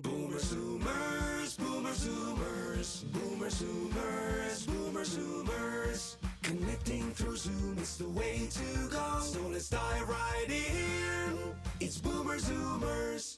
Boomer Zoomers, Boomer Zoomers, Boomer Zoomers, Boomer Zoomers. Connecting through Zoom is the way to go. So let's dive right in. It's Boomer Zoomers.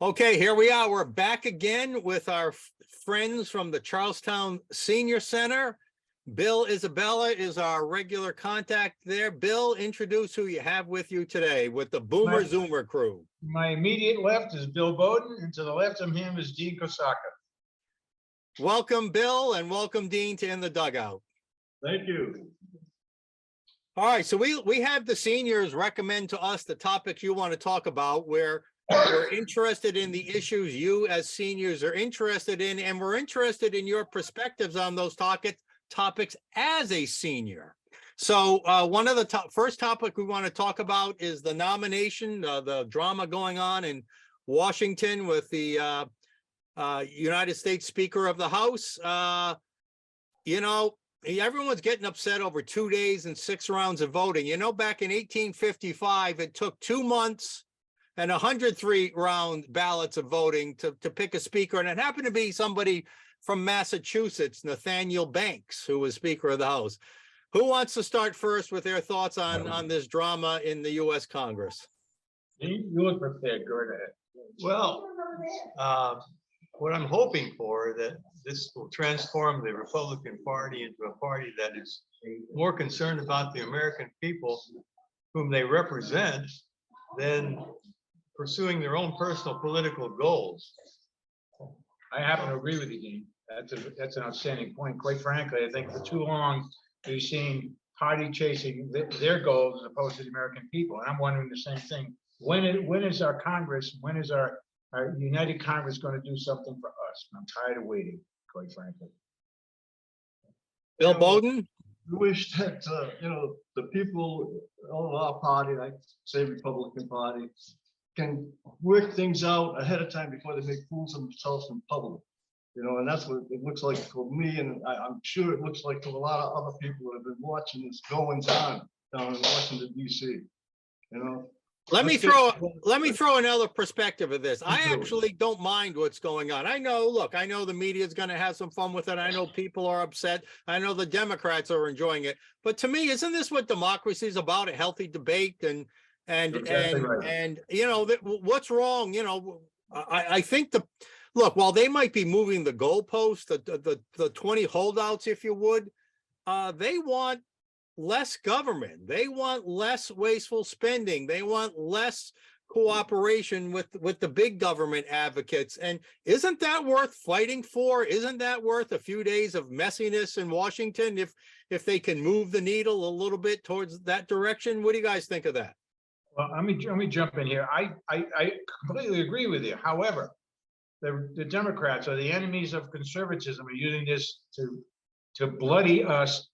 Okay, here we are. We're back again with our friends from the Charlestown Senior Center. Bill Isabella is our regular contact there. Bill, introduce who you have with you today with the Boomer Zoomer crew. My immediate left is Bill Bowden, and to the left of him is Dean Kosaka. Welcome, Bill, and welcome, Dean, to In the Dugout. Thank you. All right, so we have the seniors recommend to us the topics you want to talk about. We're interested in the issues you as seniors are interested in, and we're interested in your perspectives on those topics as a senior. So one of the first topic we want to talk about is the nomination, the drama going on in Washington with the United States Speaker of the House. Everyone's getting upset over 2 days and 6 rounds of voting. Back in 1855, it took 2 months and 103 round ballots of voting to pick a speaker. And it happened to be somebody from Massachusetts, Nathaniel Banks, who was Speaker of the House. Who wants to start first with their thoughts on this drama in the U.S. Congress? You look prepared. Go ahead. Well, what I'm hoping for that this will transform the Republican Party into a party that is more concerned about the American people whom they represent than pursuing their own personal political goals. I happen to agree with you, Dean. That's an outstanding point. Quite frankly, I think for too long we've seen party chasing their goals as opposed to the American people. And I'm wondering the same thing. When is our Congress, when is our United Congress going to do something for us? I'm tired of waiting, quite frankly. Bill Bowden? We wish that, the people of our party, like say Republican Party, can work things out ahead of time before they make fools of themselves in public. And that's what it looks like for me, and I'm sure it looks like for a lot of other people that have been watching this goings on down in Washington, D.C. Let me throw another perspective of this. I actually don't mind what's going on. I know the media is going to have some fun with it. I know people are upset. I know the Democrats are enjoying it. But to me, isn't this what democracy is about? A healthy debate and what's wrong? I think while they might be moving the goalpost, the 20 holdouts, if you would, they want less government. They want less wasteful spending. They want less cooperation with the big government advocates. And isn't that worth fighting for? Isn't that worth a few days of messiness in Washington if they can move the needle a little bit towards that direction? What do you guys think of that? Well, let me jump in here. I completely agree with you. However, the Democrats are the enemies of conservatism, are using this to bloody us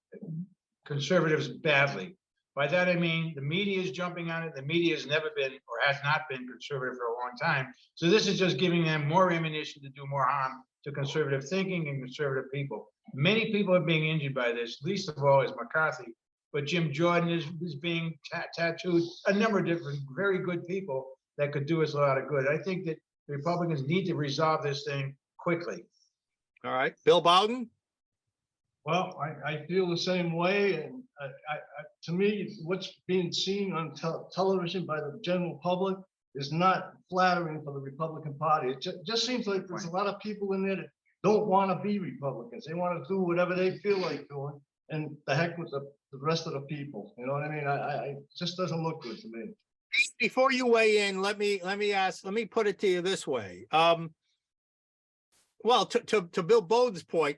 conservatives badly. By that I mean the media is jumping on it. The media has never been or has not been conservative for a long time. So this is just giving them more ammunition to do more harm to conservative thinking and conservative people. Many people are being injured by this, least of all is McCarthy. But Jim Jordan is being tattooed, a number of different very good people that could do us a lot of good. I think that the Republicans need to resolve this thing quickly. All right, Bill Bowden? Well, I feel the same way, and to me, what's being seen on television by the general public is not flattering for the Republican Party. It just seems like there's a lot of people in there that don't want to be Republicans. They want to do whatever they feel like doing, and the heck with the rest of the people. You know what I mean? It just doesn't look good to me. Before you weigh in, let me put it to you this way. Well, to Bill Bowden's point,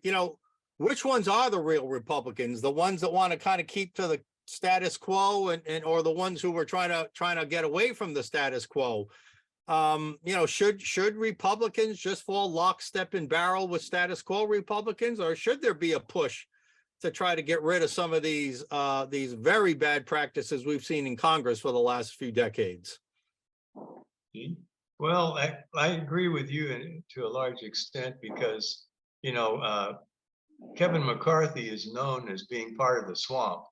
which ones are the real Republicans? The ones that want to kind of keep to the status quo and or the ones who were trying to get away from the status quo? Should Republicans just fall lockstep and barrel with status quo Republicans, or should there be a push to try to get rid of some of these very bad practices we've seen in Congress for the last few decades? Well, I agree with you to a large extent because, Kevin McCarthy is known as being part of the swamp.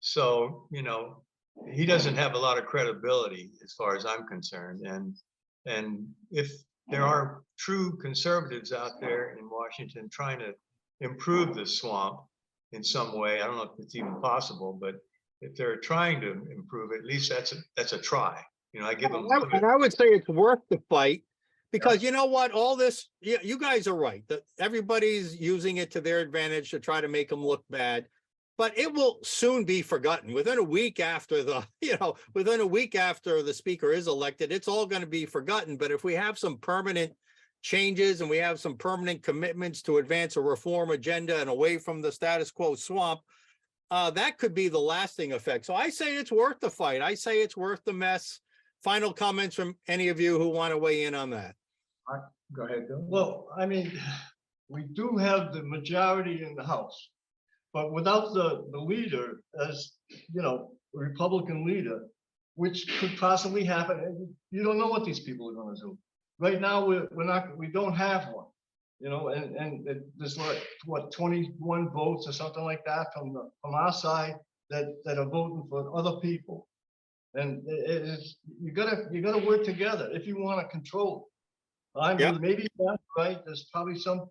So, he doesn't have a lot of credibility as far as I'm concerned. And if there are true conservatives out there in Washington trying to improve the swamp in some way, I don't know if it's even possible, but if they're trying to improve it, at least that's a try. You know, I give them. And I would say it's worth the fight, because you know what, all this, you guys are right, that everybody's using it to their advantage to try to make them look bad. But it will soon be forgotten. Within a week after the, within a week after the speaker is elected, it's all going to be forgotten. But if we have some permanent changes and we have some permanent commitments to advance a reform agenda and away from the status quo swamp, that could be the lasting effect. So I say it's worth the fight. I say it's worth the mess. Final comments from any of you who want to weigh in on that? Go ahead, Bill. Well, I mean, we do have the majority in the House, but without the leader, as you know, Republican leader, which could possibly happen, and you don't know what these people are going to do. Right now, we don't have one, and there's like what 21 votes or something like that from our side that are voting for other people, and you gotta work together if you want to control it. I mean, maybe that's right. There's probably some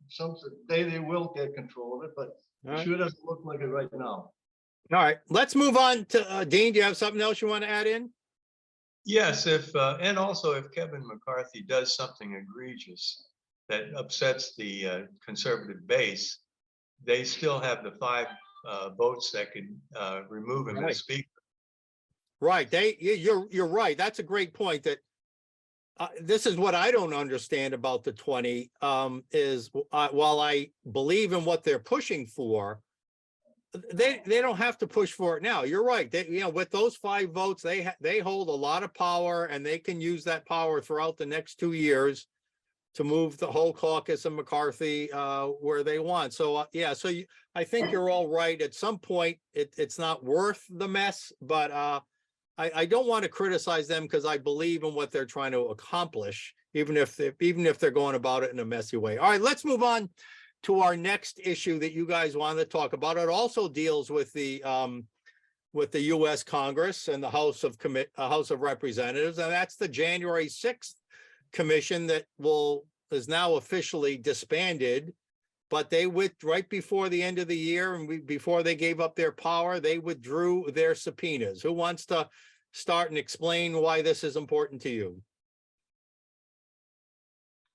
day they will get control of it, but it sure doesn't look like it right now. All right, let's move on to Dean. Do you have something else you want to add in? Yes, and also if Kevin McCarthy does something egregious that upsets the conservative base, they still have the 5 votes that could remove him as speaker. Right. You're right. That's a great point. That this is what I don't understand about the 20 is while I believe in what they're pushing for, they don't have to push for it now. You're right. With those 5 votes, they hold a lot of power, and they can use that power throughout the next 2 years to move the whole caucus and McCarthy where they want. So I think you're all right. At some point, it's not worth the mess, but I don't want to criticize them because I believe in what they're trying to accomplish, even if they're going about it in a messy way. All right, let's move on to our next issue that you guys wanted to talk about. It also deals with the U.S. Congress and the House of Representatives, and that's the January 6th commission that is now officially disbanded. But they right before the end of the year, and before they gave up their power, they withdrew their subpoenas. Who wants to start and explain why this is important to you?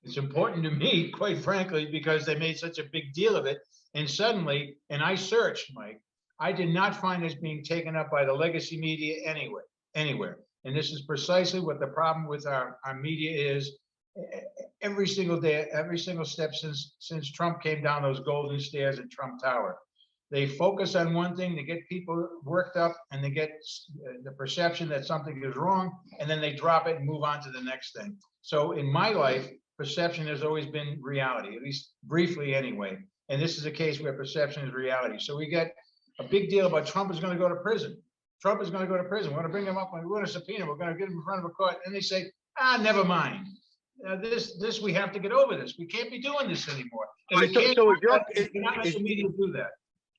It's important to me, quite frankly, because they made such a big deal of it. And suddenly, and I searched, Mike, I did not find this being taken up by the legacy media anywhere. And this is precisely what the problem with our media is. Every single day, every single step since Trump came down those golden stairs at Trump Tower, they focus on one thing, they get people worked up, and they get the perception that something is wrong, and then they drop it and move on to the next thing. So in my life, perception has always been reality, at least briefly anyway. And this is a case where perception is reality. So we get a big deal about Trump is going to go to prison. Trump is going to go to prison. We're going to bring him up. We're going to subpoena. We're going to get him in front of a court. And they say, never mind. This we have to get over this. We can't be doing this anymore. And we can't not let the media do that.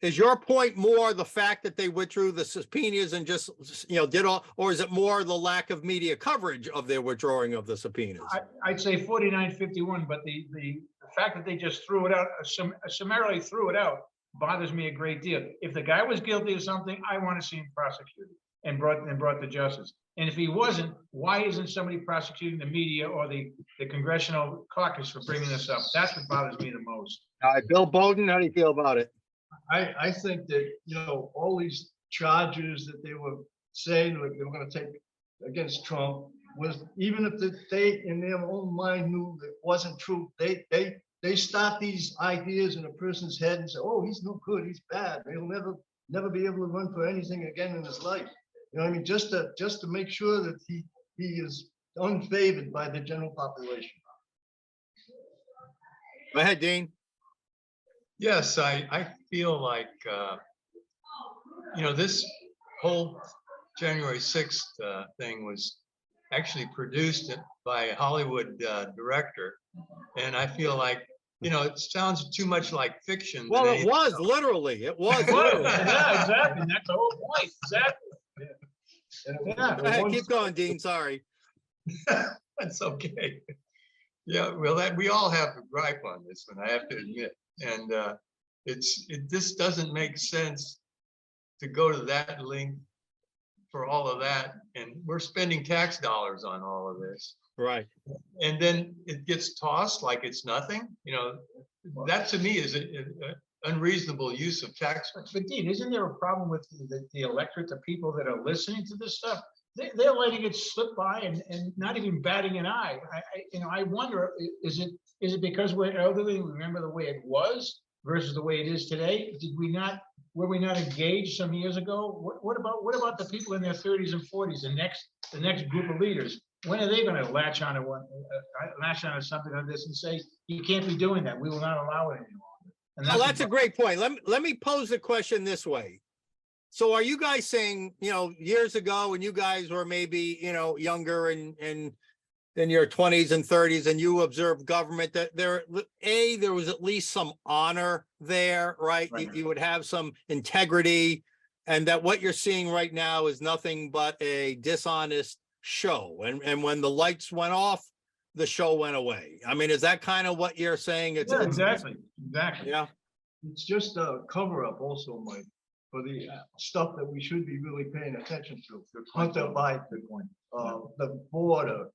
Is your point more the fact that they withdrew the subpoenas and just did all, or is it more the lack of media coverage of their withdrawing of the subpoenas? I'd say 49-51, but the fact that they just threw it out, summarily threw it out, bothers me a great deal. If the guy was guilty of something, I want to see him prosecuted and brought to justice. And if he wasn't, why isn't somebody prosecuting the media or the congressional caucus for bringing this up? That's what bothers me the most. All right, Bill Bowden, how do you feel about it? I think that, all these charges that they were saying that they were going to take against Trump was, even if they in their own mind knew that it wasn't true, they start these ideas in a person's head and say, oh, he's no good, he's bad, he'll never be able to run for anything again in his life. I mean, just to make sure that he is unfavored by the general population. Go ahead, Dean. Yes, I feel like, this whole January 6th thing was actually produced by a Hollywood director. And I feel like, it sounds too much like fiction. Well, it was literally. Yeah, exactly. That's the whole point. Exactly. Yeah. And Yeah. the Go ahead, ones- keep going, Dean, sorry. That's okay. Yeah, well, that, we all have a gripe on this one, I have to admit. And this doesn't make sense to go to that length for all of that. And we're spending tax dollars on all of this. Right. And then it gets tossed like it's nothing, you know, that to me is an unreasonable use of tax. But Dean, isn't there a problem with the electorate, the people that are listening to this stuff? They're letting it slip by and not even batting an eye. I wonder, is it because we're elderly, and remember the way it was versus the way it is today? Were we not engaged some years ago? What about the people in their 30s and 40s, the next group of leaders? When are they going to latch on to something like this and say, you can't be doing that. We will not allow it any longer. And Well, that's a what- great point. Let me pose the question this way. So are you guys saying, years ago when you guys were maybe, younger and in your 20s and 30s and you observed government, that there was at least some honor there, right? Right. You would have some integrity, and that what you're seeing right now is nothing but a dishonest show. And when the lights went off, the show went away. I mean, is that kind of what you're saying? Yeah, exactly. Yeah. It's just a cover up also, Mike, for the stuff that we should be really paying attention to. Hunter Biden, the border,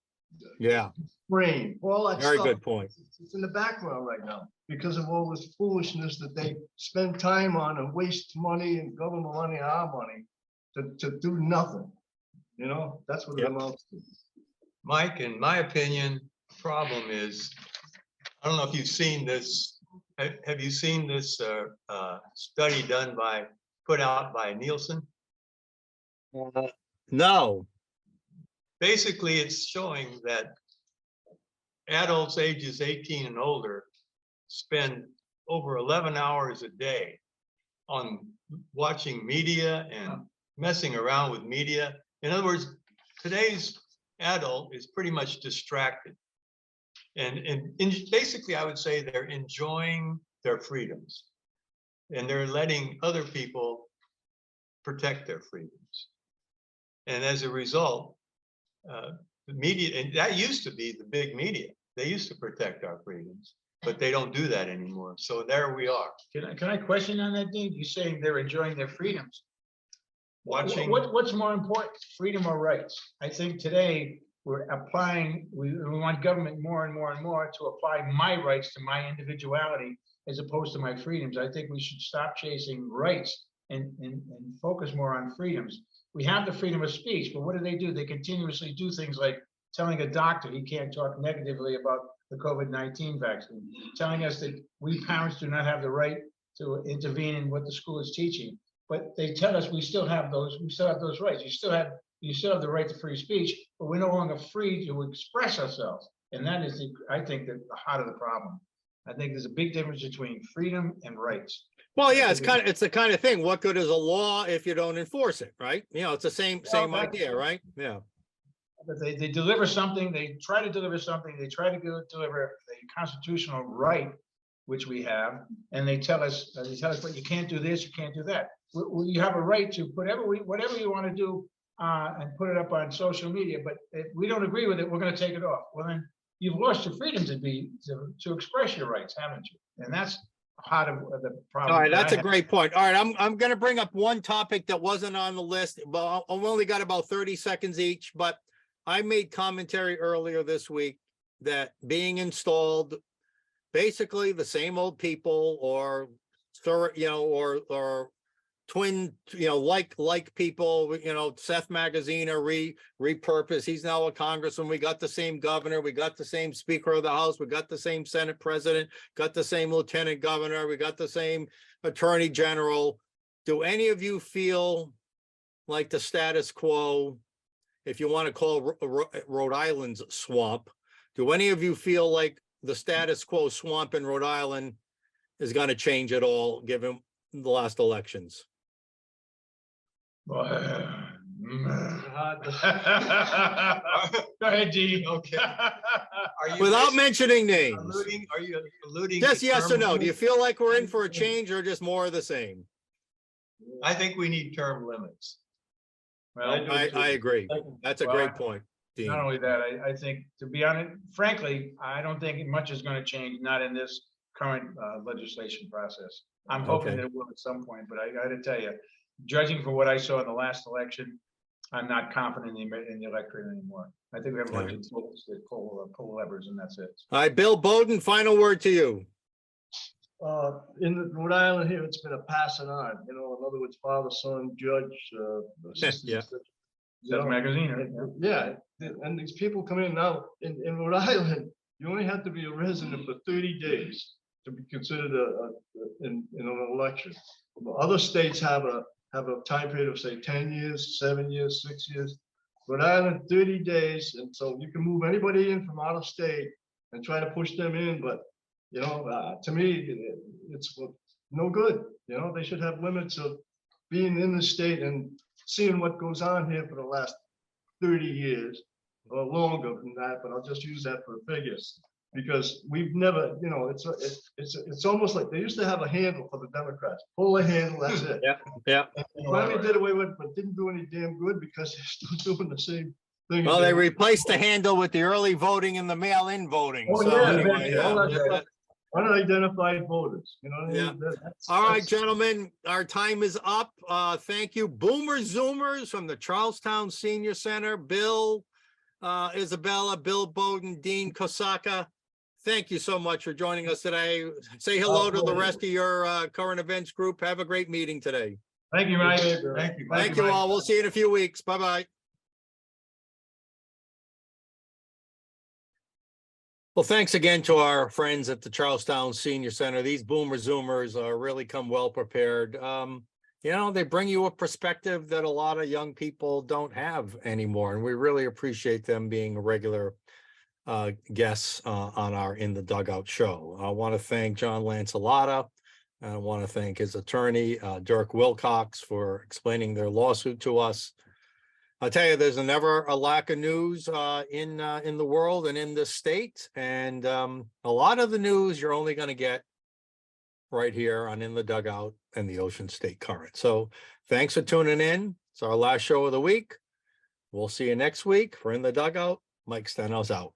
Yeah. frame, all that Very stuff. good point. It's in the background right now because of all this foolishness that they spend time on and waste money and government money, our money, to do nothing. That's what it Yep. amounts to. Mike, in my opinion, the problem is, I don't know if you've seen this. Have you seen this study put out by Nielsen? No. Basically, it's showing that adults ages 18 and older spend over 11 hours a day on watching media and messing around with media. In other words, today's adult is pretty much distracted. And basically, I would say they're enjoying their freedoms and they're letting other people protect their freedoms. And as a result, the media, and that used to be the big media, they used to protect our freedoms, but they don't do that anymore. So there we are, Can I question on that, Dean? You're saying they're enjoying their freedoms. watching. What's more important, freedom or rights? I think today we're applying, we want government more and more and more to apply my rights to my individuality as opposed to my freedoms. I think we should stop chasing rights and focus more on freedoms. We have the freedom of speech, but what do? They continuously do things like telling a doctor he can't talk negatively about the COVID-19 vaccine, telling us that we parents do not have the right to intervene in what the school is teaching. But they tell us we still have those rights. You still have the right to free speech, but we're no longer free to express ourselves. And that is, I think, the heart of the problem. I think there's a big difference between freedom and rights. Well, yeah, it's the kind of thing. What good is a law if you don't enforce it, right? It's the same idea, right? Yeah. But they deliver something, they try to deliver something, they try to deliver a constitutional right, which we have, and they tell us, but you can't do this, you can't do that. You have a right to put whatever you want to do and put it up on social media, but if we don't agree with it, we're going to take it off. Well, then you've lost your freedom to express your rights, haven't you? And that's part of the problem. All right, that's a great point. All right, I'm going to bring up one topic that wasn't on the list, but I've only got about 30 seconds each, but I made commentary earlier this week that being installed, basically the same old people or twin, like people, Seth Magaziner repurposed. He's now a congressman. We got the same governor. We got the same speaker of the house. We got the same Senate president, got the same lieutenant governor. We got the same attorney general. Do any of you feel like the status quo, if you want to call Rhode Island's swamp, do any of you feel like the status quo swamp in Rhode Island is going to change at all given the last elections? Go ahead, Dean. Okay. Without mentioning names, Are you alluding? just to yes or term no. Do you limits? feel like we're in for a change or just more of the same? I think we need term limits. Well, I do too. I agree. That's a Well, great point, Dean. not only that, I think, to be honest, frankly, I don't think much is gonna change, not in this current legislation process. I'm hoping Okay. that it will at some point, but I gotta tell you, judging for what I saw in the last election, I'm not confident in the electorate anymore. I think we have a bunch of folks that pull levers and that's it. All right, Bill Bowden, final word to you. In Rhode Island here, it's been a passing on, you know, in other words, father, son, judge, assistant. Yeah. assistant, you Says know, magazine, right? and- Yeah, and these people come in now, in Rhode Island, you only have to be a resident for 30 days to be considered in an election. Other states have a time period of, say, 10 years, 7 years, 6 years. Rhode Island, 30 days, and so you can move anybody in from out of state and try to push them in, but, you know, to me, it's no good. You know, they should have limits of being in the state and seeing what goes on here for the last 30 years or longer than that, but I'll just use that for figures. Because we've never, you know, it's almost like they used to have a handle for the Democrats. Pull the handle, that's it. Yeah. And finally did away with, it, but didn't do any damn good because they're still doing the same thing. Well, they replaced the handle with the early voting and the mail-in voting. Oh, So yeah, anyway, all that yeah. stuff. Unidentified voters, you know what I mean? Yeah. That's- All right, that's- gentlemen, our time is up. Thank you. Boomer Zoomers from the Charlestown Senior Center, Bill, Isabella, Bill Bowden, Dean Kosaka. Thank you so much for joining us today. Say hello to the rest of your current events group. Have a great meeting today. Thank you, Mike. Thank you. Thank you Mike. all. We'll see you in a few weeks. Bye-bye. Well, thanks again to our friends at the Charlestown Senior Center. These Boomer Zoomers are really come well prepared. You know, they bring you a perspective that a lot of young people don't have anymore, and we really appreciate them being regular guests on our In the Dugout show. I want to thank John Lancellotta. I want to thank his attorney, Dirk Wilcox, for explaining their lawsuit to us. I'll tell you, there's never a lack of news in the world and in this state. And a lot of the news you're only going to get right here on In the Dugout and the Ocean State Current. So thanks for tuning in. It's our last show of the week. We'll see you next week for In the Dugout. Mike Stenos out.